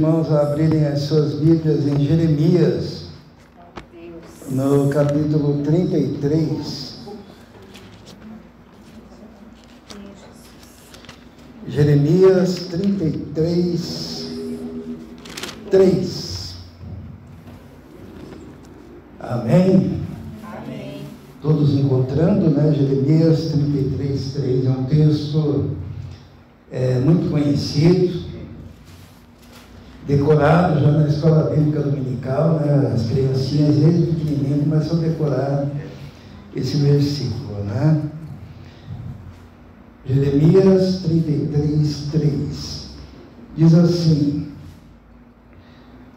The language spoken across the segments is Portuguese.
irmãos a abrirem as suas Bíblias em Jeremias, no capítulo 33. Jeremias 33, 3. Amém? Amém. Todos encontrando, né? Jeremias 33, 3 é um texto muito conhecido, decorado já na escola bíblica dominical, né? As criancinhas desde pequenininho começam a decorar esse versículo, né? Jeremias 33, 3 diz assim: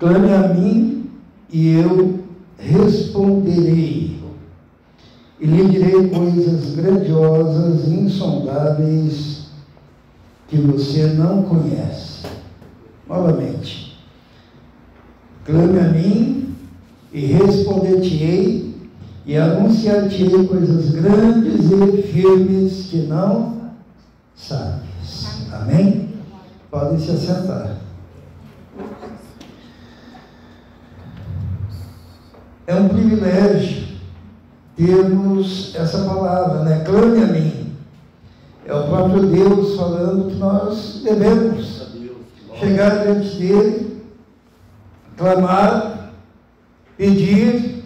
clame a mim e eu responderei, e lhe direi coisas grandiosas e insondáveis que você não conhece. Novamente, clame a mim e responder-te-ei, e anunciar-te-ei coisas grandes e firmes que não sabes. Amém? Podem se assentar. É um privilégio termos essa palavra, né? Clame a mim. É o próprio Deus falando que nós devemos chegar diante dele, clamar, pedir.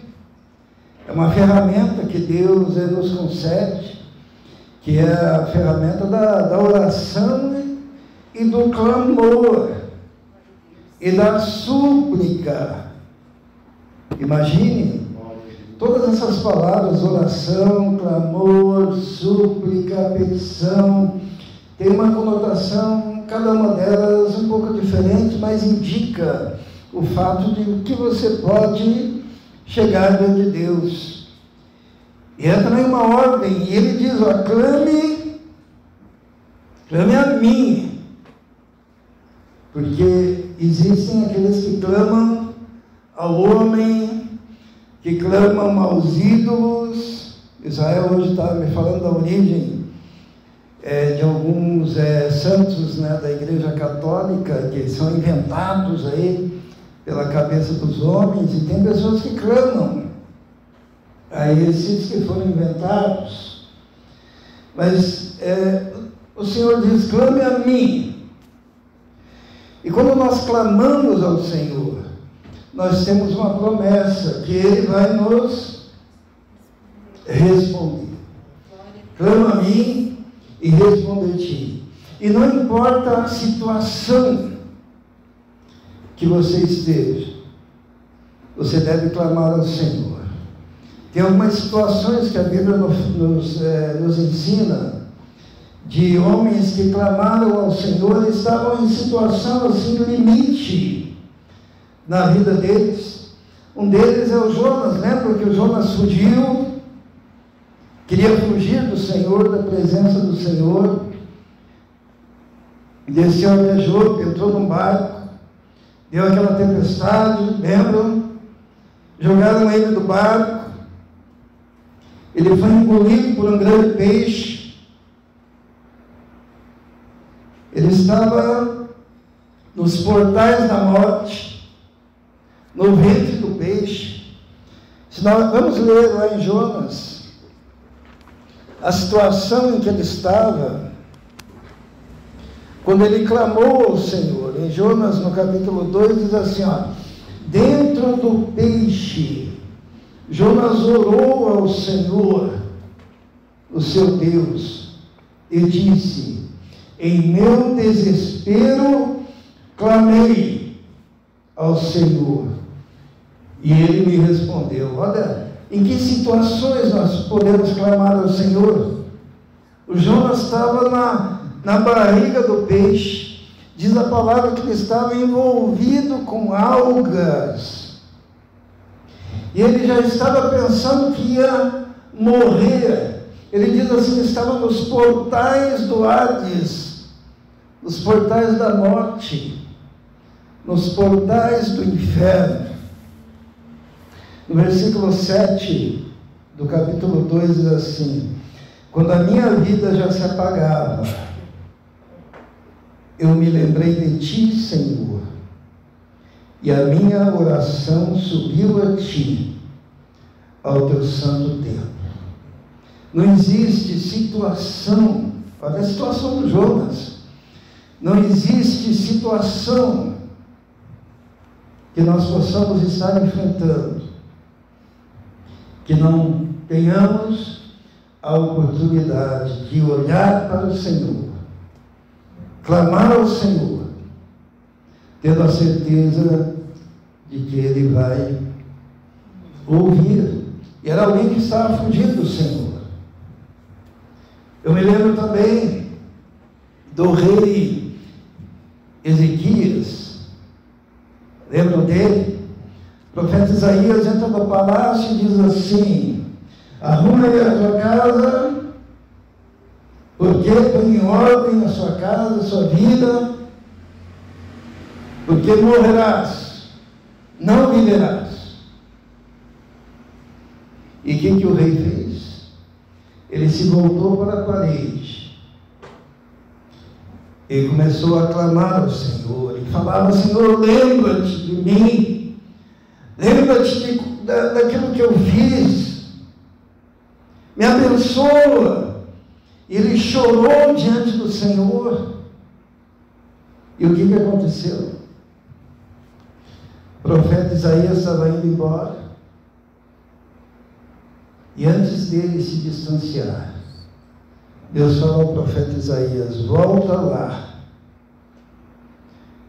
É uma ferramenta que Deus nos concede, que é a ferramenta da oração e do clamor e da súplica. Imagine todas essas palavras: oração, clamor, súplica, petição, tem uma conotação, cada uma delas um pouco diferente, mas indica o fato de que você pode chegar diante de Deus. E é também uma ordem, e ele diz: ó, clame a mim, porque existem aqueles que clamam ao homem, que clamam aos ídolos. Israel hoje está me falando da origem de alguns santos, né, da Igreja Católica, que são inventados aí pela cabeça dos homens, e tem pessoas que clamam a esses que foram inventados. Mas o Senhor diz: clame a mim. E quando nós clamamos ao Senhor, nós temos uma promessa, que Ele vai nos responder. Clama a mim e responder-te. E não importa a situação que você esteja, você deve clamar ao Senhor. Tem algumas situações que a Bíblia nos ensina, de homens que clamaram ao Senhor e estavam em situação assim, limite na vida deles. Um deles é o Jonas, lembra que o Jonas fugiu, queria fugir do Senhor, da presença do Senhor, desceu até Jope, entrou num barco, deu aquela tempestade, lembram? Jogaram ele do barco, ele foi engolido por um grande peixe, ele estava nos portais da morte, no ventre do peixe. Se nós vamos ler lá em Jonas, a situação em que ele estava, quando ele clamou ao Senhor. Em Jonas, no capítulo 2, diz assim, ó: dentro do peixe, Jonas orou ao Senhor, o seu Deus, e disse: em meu desespero clamei ao Senhor, e Ele me respondeu. Olha, em que situações nós podemos clamar ao Senhor? O Jonas estava na barriga do peixe. Diz a palavra que ele estava envolvido com algas, e ele já estava pensando que ia morrer. Ele diz assim: estava nos portais do Hades, nos portais da morte, nos portais do inferno. No versículo 7 do capítulo 2 diz assim: quando a minha vida já se apagava, eu me lembrei de ti, Senhor, e a minha oração subiu a ti, ao teu santo templo. Não existe situação, olha a situação do Jonas, não existe situação que nós possamos estar enfrentando, que não tenhamos a oportunidade de olhar para o Senhor, clamar ao Senhor, tendo a certeza de que Ele vai ouvir. E era alguém que estava fugindo do Senhor. Eu me lembro também do rei Ezequias. Lembram dele? O profeta Isaías entra no palácio e diz assim: arruma aí a tua casa, porque põe em ordem a sua casa, a sua vida, porque morrerás, não viverás. E o que o rei fez? Ele se voltou para a parede. Ele começou a clamar ao Senhor. Ele falava: Senhor, lembra-te de mim. Lembra-te daquilo que eu fiz. Me abençoa. Ele chorou diante do Senhor. E o que aconteceu? O profeta Isaías estava indo embora. E antes dele se distanciar, Deus falou ao profeta Isaías: volta lá,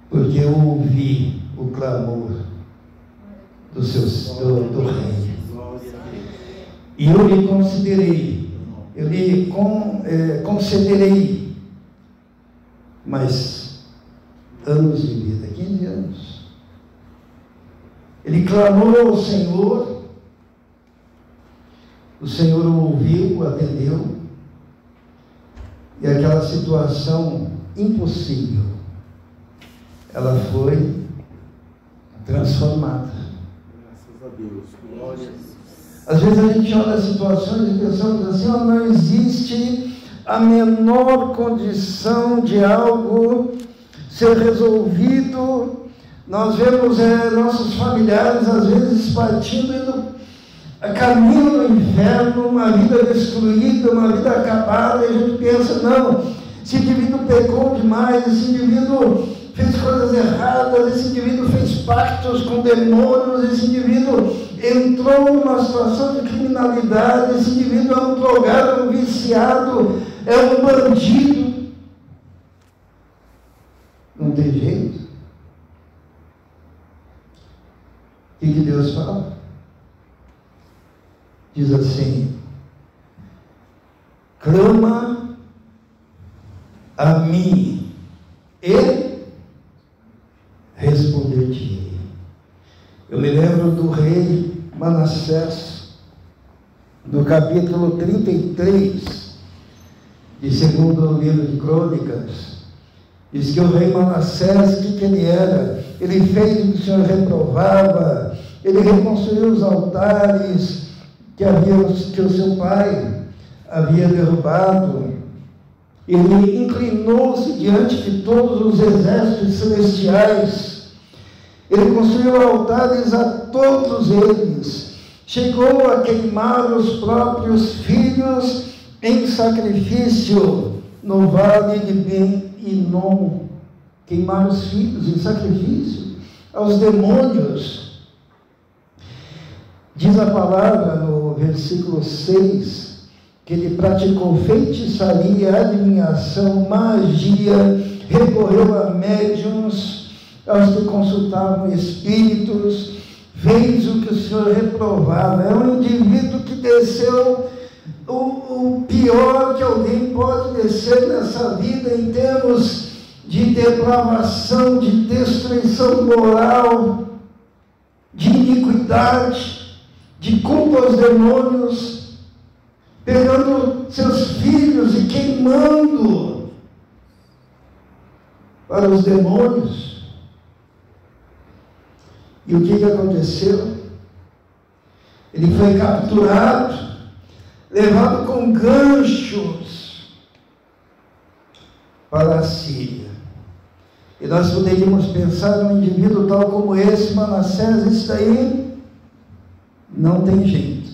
porque eu ouvi o clamor do rei. E eu lhe considerei, eu lhe concederei mais anos de vida, 15 anos. Ele clamou ao Senhor. O Senhor o ouviu, o atendeu, e aquela situação impossível, ela foi transformada. Graças a Deus, glória a Deus. Às vezes a gente olha as situações e pensamos assim: não existe a menor condição de algo ser resolvido. Nós vemos nossos familiares às vezes partindo, indo a caminho do inferno, uma vida destruída, uma vida acabada, e a gente pensa: não, esse indivíduo pecou demais, esse indivíduo fez coisas erradas, esse indivíduo fez pactos com demônios, esse indivíduo entrou numa situação de criminalidade, esse indivíduo é um drogado, um viciado, é um bandido. Não tem jeito. O que Deus fala? Diz assim: clama a mim e responder-te-ei. Eu me lembro do rei Manassés, no capítulo 33, de segundo livro de Crônicas. Diz que o rei Manassés, o que ele era? Ele fez o que o Senhor reprovava, ele reconstruiu os altares que o seu pai havia derrubado. Ele inclinou-se diante de todos os exércitos celestiais. Ele construiu altares a todos eles. Chegou a queimar os próprios filhos em sacrifício no vale de Ben-Hinom. Queimar os filhos em sacrifício aos demônios. Diz a palavra no versículo 6, que ele praticou feitiçaria, adivinhação, magia, recorreu a médiuns, aos que consultavam espíritos, fez o que o Senhor reprovava. É um indivíduo que desceu o pior que alguém pode descer nessa vida em termos de depravação, de destruição moral, de iniquidade, de culpa aos demônios, pegando seus filhos e queimando para os demônios. E o que aconteceu? Ele foi capturado, levado com ganchos para a Síria. E nós poderíamos pensar num indivíduo tal como esse, Manassés, isso daí não tem jeito.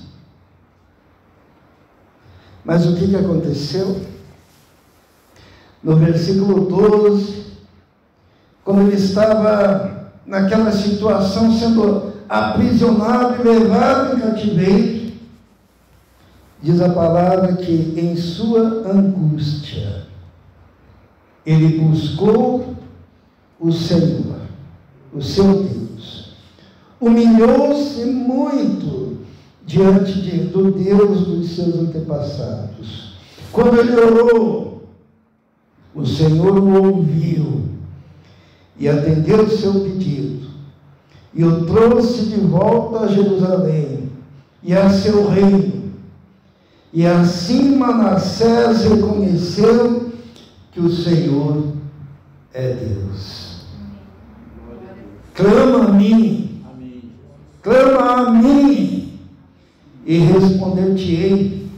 Mas o que aconteceu? No versículo 12, quando ele estava naquela situação, sendo aprisionado e levado em cativeiro, diz a palavra que em sua angústia ele buscou o Senhor, o seu Deus, humilhou-se muito diante do Deus dos seus antepassados. Quando ele orou, o Senhor o ouviu e atendeu o seu pedido, e o trouxe de volta a Jerusalém e a seu reino. E assim Manassés reconheceu que o Senhor é Deus. Clama a mim, clama a mim, e responder-te-ei.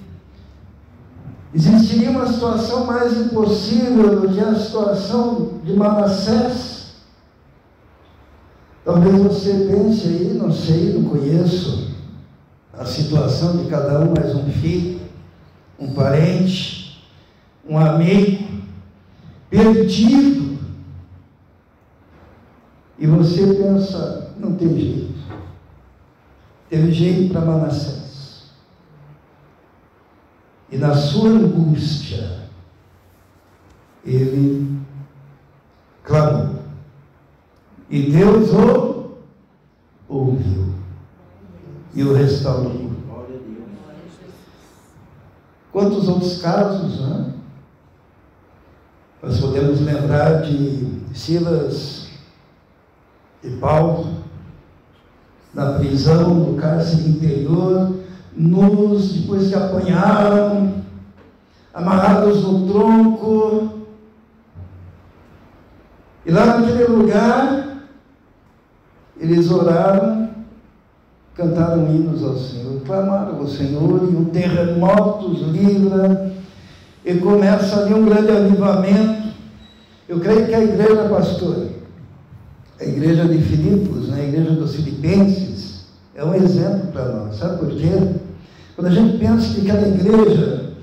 Existiria uma situação mais impossível do que a situação de Manassés? Talvez você pense aí, não sei, não conheço a situação de cada um, mas um filho, um parente, um amigo, perdido. E você pensa, não tem jeito. Teve jeito para Manassés. E na sua angústia, ele clamou. E Deus o ouviu e o restaurou. Quantos outros casos, né? Nós podemos lembrar de Silas e Paulo, na prisão, no cárcere interior, nus, depois que apanharam, amarrados no tronco, e lá naquele lugar, eles oraram, cantaram hinos ao Senhor, clamaram ao Senhor, e um terremoto os livra, e começa ali um grande avivamento. Eu creio que a igreja, pastor, a igreja de Filipos, né, a igreja dos Filipenses, é um exemplo para nós. Sabe por quê? Quando a gente pensa que aquela igreja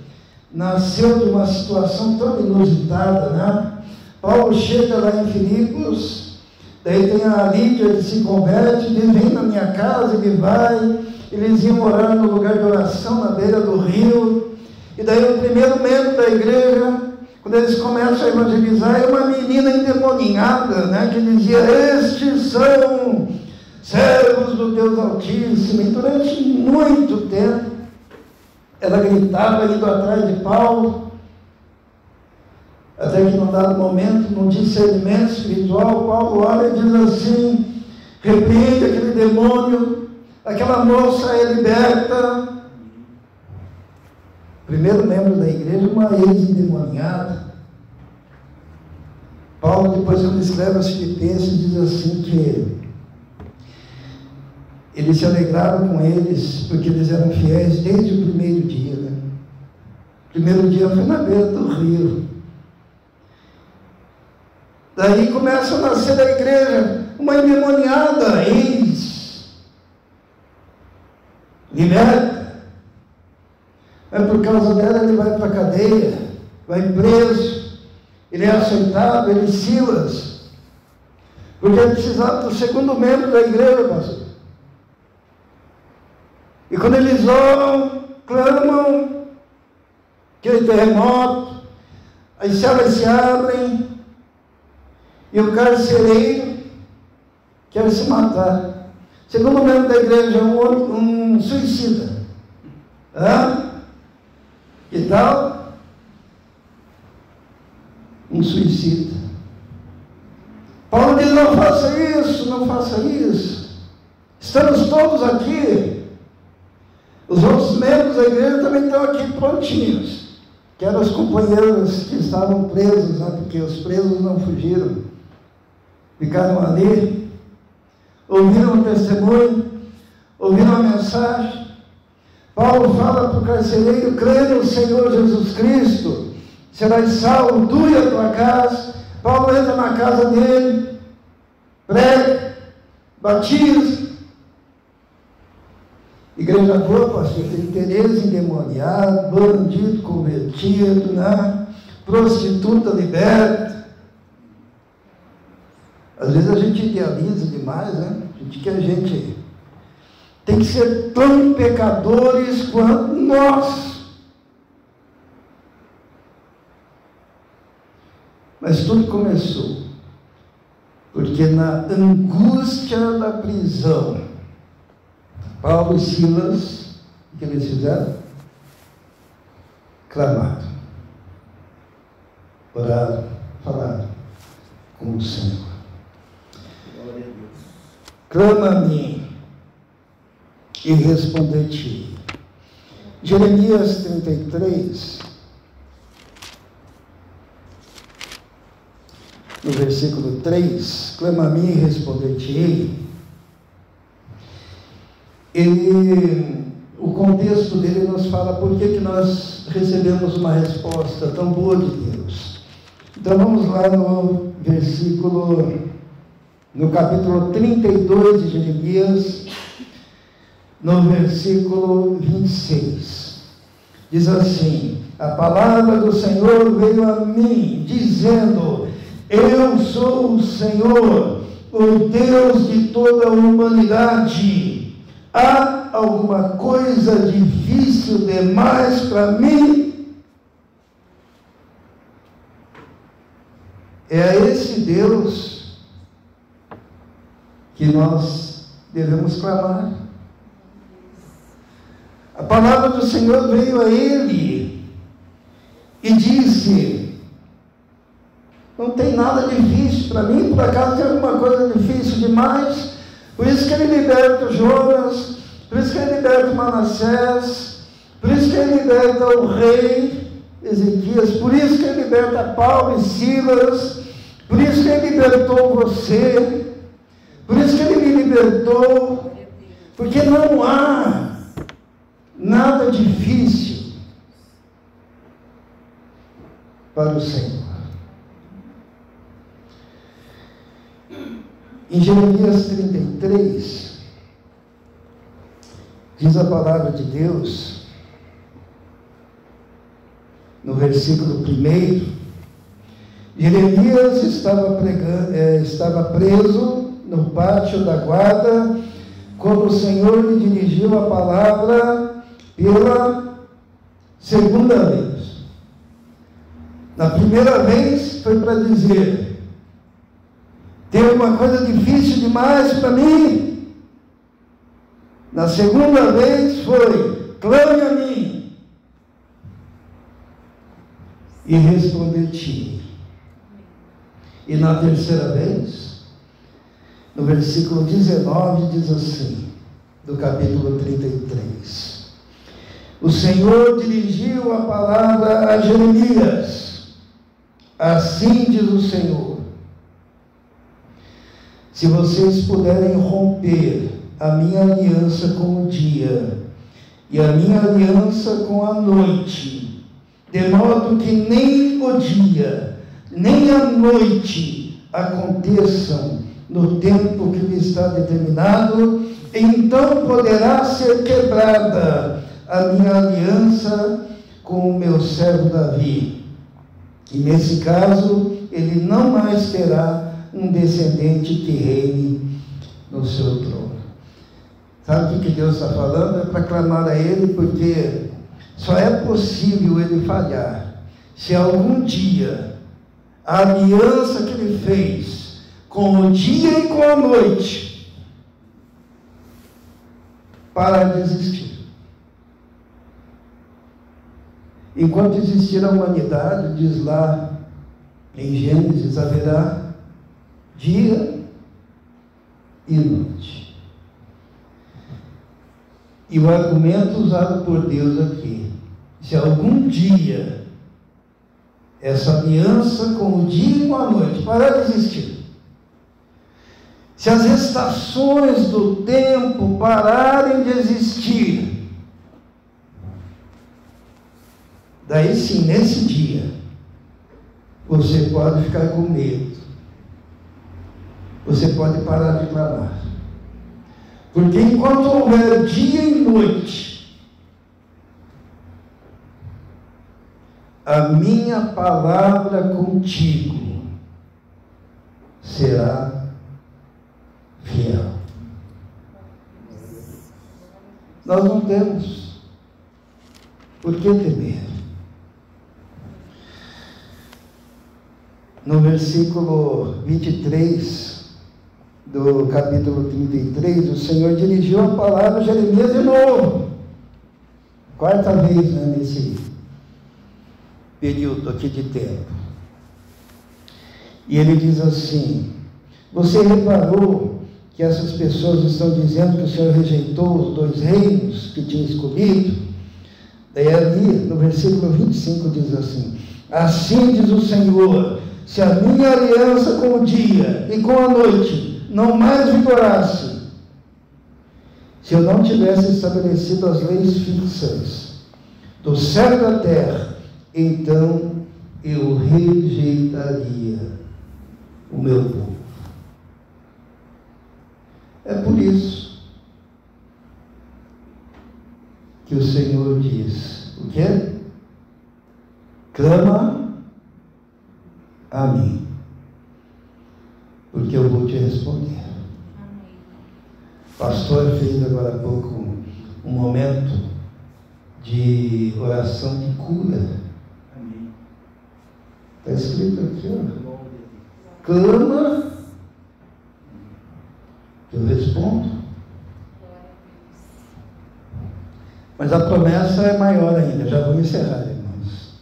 nasceu de uma situação tão inusitada, né? Paulo chega lá em Filipos, daí tem a Lídia que se converte, diz, vem na minha casa, ele vai, eles iam orar no lugar de oração, na beira do rio, e daí o primeiro membro da igreja, quando eles começam a evangelizar, é uma menina endemoniada, né, que dizia, estes são servos do Deus Altíssimo, e durante muito tempo, ela gritava indo atrás de Paulo, até que num dado momento, num discernimento espiritual, Paulo olha e diz assim, repreende aquele demônio, aquela moça é liberta. Primeiro membro da igreja, uma ex-endemoniada. Paulo, depois quando escreve aos Filipenses, diz assim que eles se alegraram com eles, porque eles eram fiéis desde o primeiro dia. Né? O primeiro dia foi na beira do rio. Daí começa a nascer da igreja uma endemoniada, liberta. Mas por causa dela ele vai para a cadeia, vai preso, ele é aceitado, ele Silas, porque ele precisava do segundo membro da igreja, pastor. E quando eles oram, clamam, aquele terremoto, as celas se abrem, e o carcereiro quer se matar. Segundo membro da igreja, um suicida. Que tal? Um suicida. Paulo diz, não faça isso, não faça isso. Estamos todos aqui. Os outros membros da igreja também estão aqui prontinhos. Que eram os companheiros que estavam presos, né? Porque os presos não fugiram. Ficaram ali, ouviram o testemunho, ouviram a mensagem. Paulo fala para o carcereiro, crê no Senhor Jesus Cristo, serás salvo, tu e a tua casa. Paulo entra na casa dele, prega, batiza. Igreja boa, pastor, tem Tereza endemoniado, bandido convertido, né? Prostituta liberta. Às vezes a gente idealiza demais, né? A gente tem que ser tão pecadores quanto nós. Mas tudo começou porque na angústia da prisão, Paulo e Silas, o que eles fizeram? Clamaram, oraram, falaram com o Senhor. Glória a Deus. Clama a mim e responder-te. Jeremias 33, no versículo 3, clama a mim e responder-te. O contexto dele nos fala por que nós recebemos uma resposta tão boa de Deus. Então vamos lá no capítulo 32 de Jeremias, no versículo 26. Diz assim: a palavra do Senhor veio a mim, dizendo: eu sou o Senhor, o Deus de toda a humanidade. Há alguma coisa difícil demais para mim? É a esse Deus que nós devemos clamar. A palavra do Senhor veio a ele e disse: não tem nada difícil para mim. Por acaso tem alguma coisa difícil demais? Por isso que ele liberta Jonas, por isso que ele liberta Manassés, por isso que ele liberta o rei Ezequias, por isso que ele liberta Paulo e Silas, por isso que ele libertou você, por isso que ele me libertou, porque não há nada difícil para o Senhor. Em Jeremias 33, diz a palavra de Deus, no versículo 1, Jeremias estava preso no pátio da guarda, quando o Senhor lhe dirigiu a palavra pela segunda vez. Na primeira vez foi para dizer: tem uma coisa difícil demais para mim. Na segunda vez foi: clame a mim e responder-te. E na terceira vez, no versículo 19, diz assim, do capítulo 33: o Senhor dirigiu a palavra a Jeremias. Assim diz o Senhor: se vocês puderem romper a minha aliança com o dia e a minha aliança com a noite, de modo que nem o dia nem a noite aconteçam no tempo que lhe está determinado, então poderá ser quebrada a minha aliança com o meu servo Davi. E nesse caso, ele não mais terá um descendente que reine no seu trono. Sabe o que Deus está falando? É para clamar a Ele, porque só é possível Ele falhar se algum dia a aliança que Ele fez com o dia e com a noite parar de existir. Enquanto existir a humanidade, diz lá em Gênesis, haverá dia e noite. E o argumento usado por Deus aqui: se algum dia essa aliança com o dia e com a noite parar de existir, se as estações do tempo pararem de existir, daí sim, nesse dia, você pode ficar com medo. Você pode parar de clamar. Porque enquanto houver dia e noite, a minha palavra contigo será fiel. Nós não temos por que temer. No versículo 23 do capítulo 33, o Senhor dirigiu a palavra a Jeremias de novo. Quarta vez, né, nesse período aqui de tempo. E ele diz assim: você reparou que essas pessoas estão dizendo que o Senhor rejeitou os 2 reinos que tinha escolhido? Daí ali, no versículo 25, diz assim: assim diz o Senhor, se a minha aliança com o dia e com a noite não mais vigorasse, se eu não tivesse estabelecido as leis fixas do céu e da terra, então eu rejeitaria o meu povo. É por isso que o Senhor diz: o quê? Clama a mim, porque eu vou te responder. O pastor fez agora há pouco um momento de oração de cura. Está escrito aqui, ó. Clama, que eu respondo. Mas a promessa é maior ainda. Já vou encerrar, irmãos.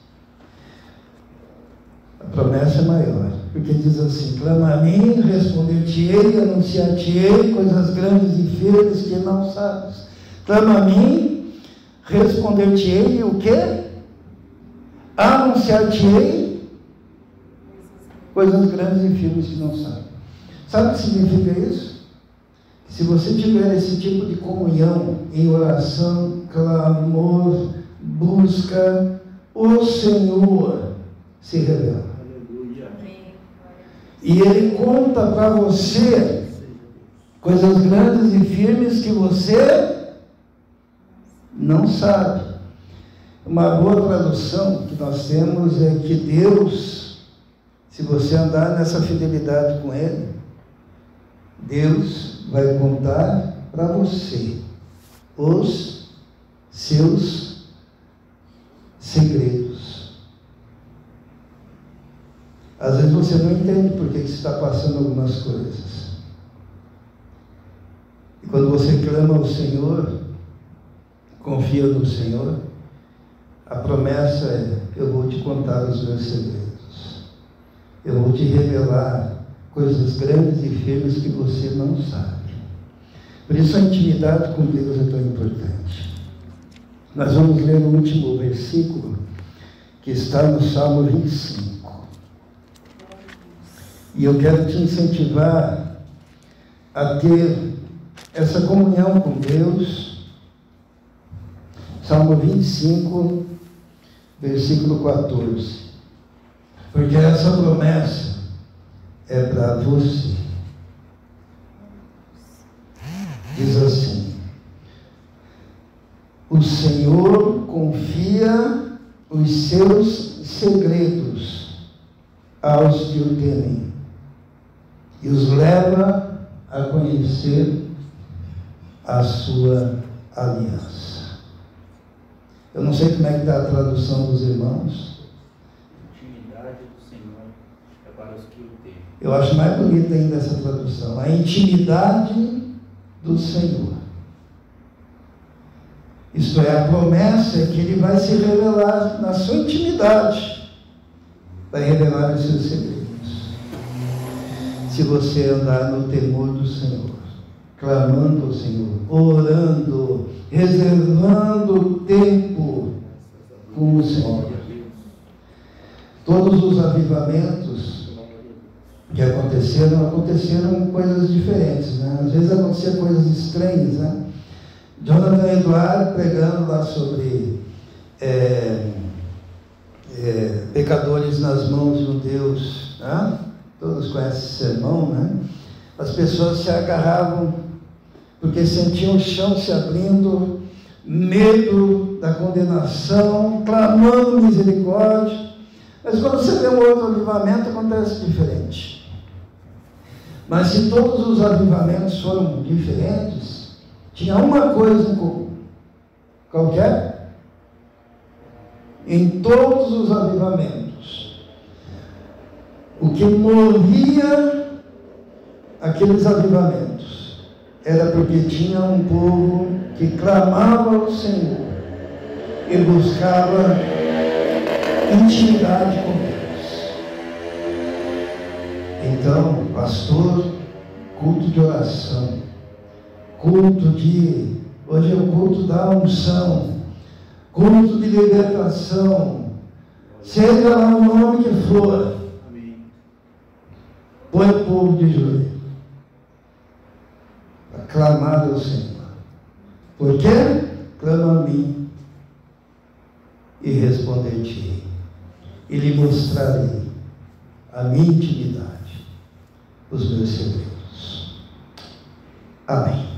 A promessa é maior, porque diz assim: clama a mim, responder-te-ei, anunciar-te-ei coisas grandes e firmes que não sabes. Clama a mim, responder-te-ei o quê? Anunciar-te-ei coisas grandes e firmes que não sabem. Sabe o que significa isso? Se você tiver esse tipo de comunhão em oração, clamor, busca, o Senhor se revela. E Ele conta para você coisas grandes e firmes que você não sabe. Uma boa tradução que nós temos é que Deus, se você andar nessa fidelidade com Ele, Deus vai contar para você os seus segredos. Às vezes você não entende por que você está passando algumas coisas. E quando você clama ao Senhor, confia no Senhor, a promessa é: eu vou te contar os meus segredos. Eu vou te revelar coisas grandes e firmes que você não sabe. Por isso a intimidade com Deus é tão importante. Nós vamos ler o último versículo, que está no Salmo 25. E eu quero te incentivar a ter essa comunhão com Deus. Salmo 25, versículo 14. Porque essa promessa é para você. Diz assim: o Senhor confia os seus segredos aos que o temem e os leva a conhecer a sua aliança. Eu não sei como é que está a tradução dos irmãos. Intimidade do Senhor é para os que o temem. Eu acho mais bonita ainda essa tradução. A intimidade do Senhor. Isto é, a promessa é que Ele vai se revelar na sua intimidade, vai revelar os seus segredos. Se você andar no temor do Senhor, clamando ao Senhor, orando, reservando tempo com o Senhor. Todos os avivamentos que aconteceram coisas diferentes, né? Às vezes aconteciam coisas estranhas, né? Jonathan Eduardo pregando lá sobre pecadores nas mãos de um Deus, né? Todos conhecem esse sermão, né? As pessoas se agarravam porque sentiam o chão se abrindo, medo da condenação, clamando misericórdia. Mas quando você vê um outro avivamento, acontece diferente. Mas se todos os avivamentos foram diferentes, tinha uma coisa em comum. Qual que é? Em todos os avivamentos, o que movia aqueles avivamentos era porque tinha um povo que clamava ao Senhor e buscava intimidade com Deus. Então, pastor, culto de oração, hoje é o culto da unção, culto de libertação, seja lá o nome que for, põe o povo de joelho, para clamar ao Senhor. Por quê? Clama a mim e responder-te, e lhe mostrarei a minha intimidade, os meus segredos. Amém.